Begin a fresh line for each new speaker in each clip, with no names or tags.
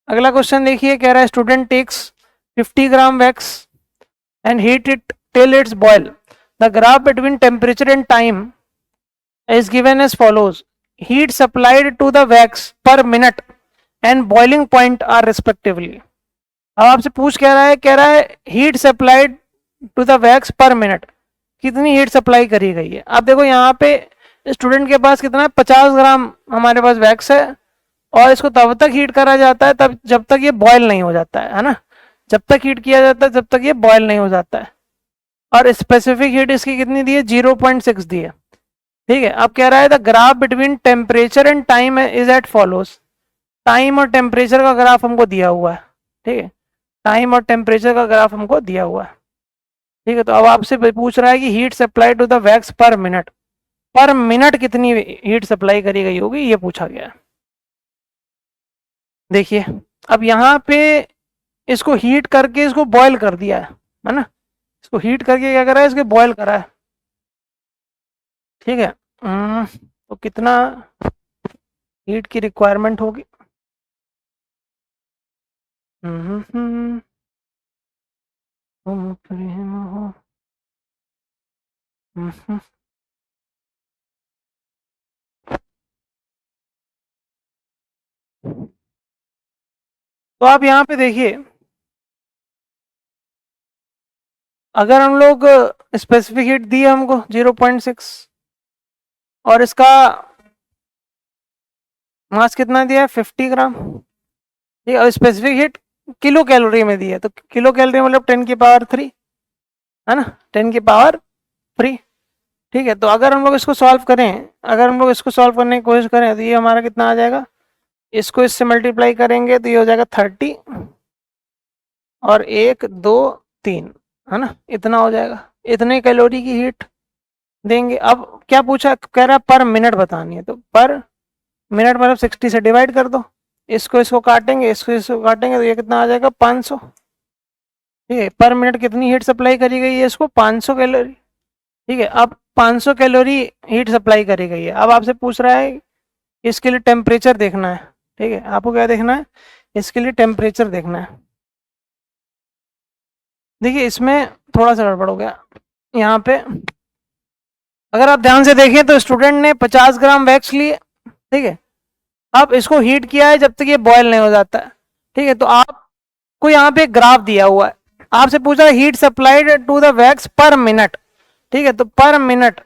अगला क्वेश्चन देखिए, कह रहा है student takes 50 gram wax and heat it till its boil, the graph between temperature and time is given as follows. Heat supplied to the wax per minute and boiling point are respectively. अब आपसे पूछ कह रहा है heat supplied to the wax per minute, कितनी heat supply करी गई है। अब देखो यहाँ पे स्टूडेंट के पास कितना है, 50 ग्राम हमारे पास वैक्स है और इसको तब तक हीट करा जाता है तब जब तक ये बॉयल नहीं हो जाता है ना, जब तक हीट किया जाता है जब तक ये बॉयल नहीं हो जाता है। और स्पेसिफिक हीट इसकी कितनी दी है, 0.6 दी है। ठीक है, अब कह रहा है the graph between temperature and time is at follows. Time और टेम्परेचर का ग्राफ हमको दिया हुआ है। ठीक है, टाइम और टेम्परेचर का ग्राफ हमको दिया हुआ है। ठीक है, तो अब आपसे पूछ रहा है कि heat supply to the wax per minute कितनी हीट सप्लाई करी गई होगी, ये पूछा गया है। देखिए अब यहाँ पे इसको हीट करके इसको बॉयल कर दिया है ना, इसको हीट करके क्या करा है, इसको बॉयल करा है। ठीक है, तो कितना हीट की रिक्वायरमेंट होगी, तो आप यहाँ पे देखिए, अगर हम लोग स्पेसिफिक हीट दी है हमको 0.6 और इसका मास कितना दिया है, 50 ग्राम। ठीक है, और स्पेसिफिक हीट किलो कैलोरी में दी है, तो किलो कैलोरी मतलब 10 की पावर 3 है ना, 10 की पावर 3। ठीक है, तो अगर हम लोग इसको सॉल्व करें, अगर हम लोग इसको सॉल्व करने की कोशिश करें तो ये हमारा कितना आ जाएगा, इसको इससे मल्टीप्लाई करेंगे तो ये हो जाएगा 30 और 1 2 3 है ना, इतना हो जाएगा, इतने कैलोरी की हीट देंगे। अब क्या पूछा, कह रहा है पर मिनट बतानी है, तो पर मिनट मतलब 60 से डिवाइड कर दो, इसको काटेंगे, इसको काटेंगे तो ये कितना आ जाएगा, 500। ठीक है, पर मिनट कितनी हीट सप्लाई करी गई है, इसको 500 कैलोरी। ठीक है, अब 500 कैलोरी हीट सप्लाई करी गई है। अब आपसे पूछ रहा है इसके लिए टेम्परेचर देखना है। ठीक है, आपको क्या देखना है, इसके लिए टेम्परेचर देखना है। देखिए इसमें थोड़ा सा गड़बड़ हो गया यहाँ पे, अगर आप ध्यान से देखें तो स्टूडेंट ने 50 ग्राम वैक्स लिए। ठीक है, अब इसको हीट किया है जब तक ये बॉयल नहीं हो जाता है। ठीक है, तो आपको यहाँ पे ग्राफ दिया हुआ है, आपसे पूछा है heat supplied to the wax per minute. ठीक है, तो पर मिनट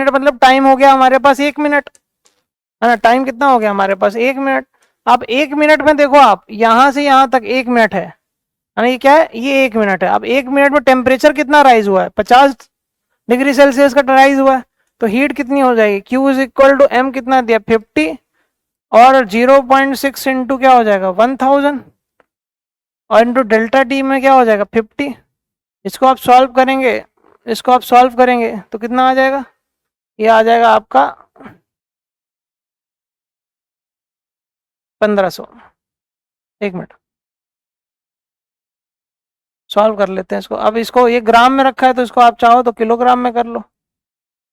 मतलब टाइम हो गया हमारे पास 1 मिनट है ना, टाइम कितना हो गया हमारे पास, 1 मिनट। अब 1 मिनट में देखो आप यहाँ से यहाँ तक 1 मिनट है ना, ये क्या है, ये 1 मिनट है। अब 1 मिनट में टेम्परेचर कितना राइज हुआ है, 50 डिग्री सेल्सियस का राइज हुआ है, तो हीट कितनी हो जाएगी, Q is equal to M कितना दिया, 50 और 0.6 इंटू क्या हो जाएगा, 1000 और इंटू डेल्टा टी में क्या हो जाएगा, 50। इसको आप सॉल्व करेंगे तो कितना आ जाएगा, ये आ जाएगा आपका 1500। एक मिनट सॉल्व कर लेते हैं इसको। अब इसको ये ग्राम में रखा है तो इसको आप चाहो तो किलोग्राम में कर लो,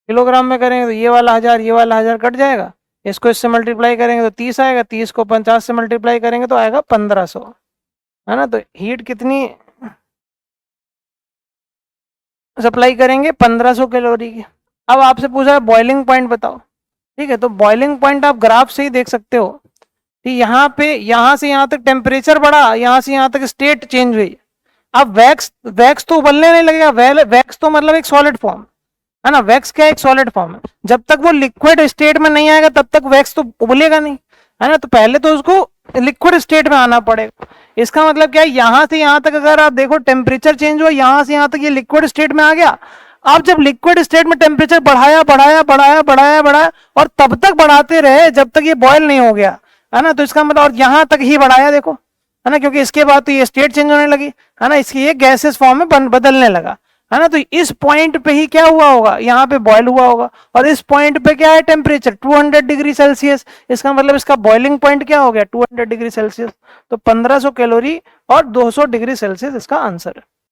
किलोग्राम में करेंगे तो ये वाला 1000 कट जाएगा, इसको इससे मल्टीप्लाई करेंगे तो 30 आएगा, 30 को 50 से मल्टीप्लाई करेंगे तो आएगा 1500 है ना। तो हीट कितनी सप्लाई करेंगे, 1500 कैलोरी की। अब आपसे पूछा है बॉइलिंग पॉइंट बताओ। ठीक है, तो बॉइलिंग पॉइंट आप ग्राफ से ही देख सकते हो कि यहाँ पे यहाँ से यहाँ तक टेम्परेचर बढ़ा, यहाँ से यहाँ तक स्टेट चेंज हुई। अब वैक्स तो उबलने नहीं लगेगा, वैक्स तो मतलब एक सॉलिड फॉर्म है ना, वैक्स क्या एक सॉलिड फॉर्म है, जब तक वो लिक्विड स्टेट में नहीं आएगा तब तक वैक्स तो उबलेगा नहीं है ना, तो पहले तो उसको लिक्विड स्टेट में आना पड़ेगा। इसका मतलब क्या है, यहाँ से यहाँ तक अगर आप देखो टेम्परेचर चेंज हुआ, यहाँ से यहाँ तक ये लिक्विड स्टेट में आ गया। आप जब लिक्विड स्टेट में टेम्परेचर बढ़ाया और तब तक बढ़ाते रहे जब तक ये बॉयल नहीं हो गया है ना, तो इसका मतलब और यहाँ तक ही बढ़ाया देखो है ना, क्योंकि इसके बाद तो ये स्टेट चेंज होने लगी है ना, इसकी ये गैसेस फॉर्म में बदलने लगा है ना। तो इस पॉइंट पे ही क्या हुआ होगा, यहाँ पे बॉयल हुआ होगा, और इस पॉइंट पे क्या है टेम्परेचर 200 डिग्री सेल्सियस, इसका मतलब इसका बॉइलिंग पॉइंट क्या हो गया 200 डिग्री सेल्सियस। तो 1500 कैलोरी और 200 डिग्री सेल्सियस इसका आंसर है।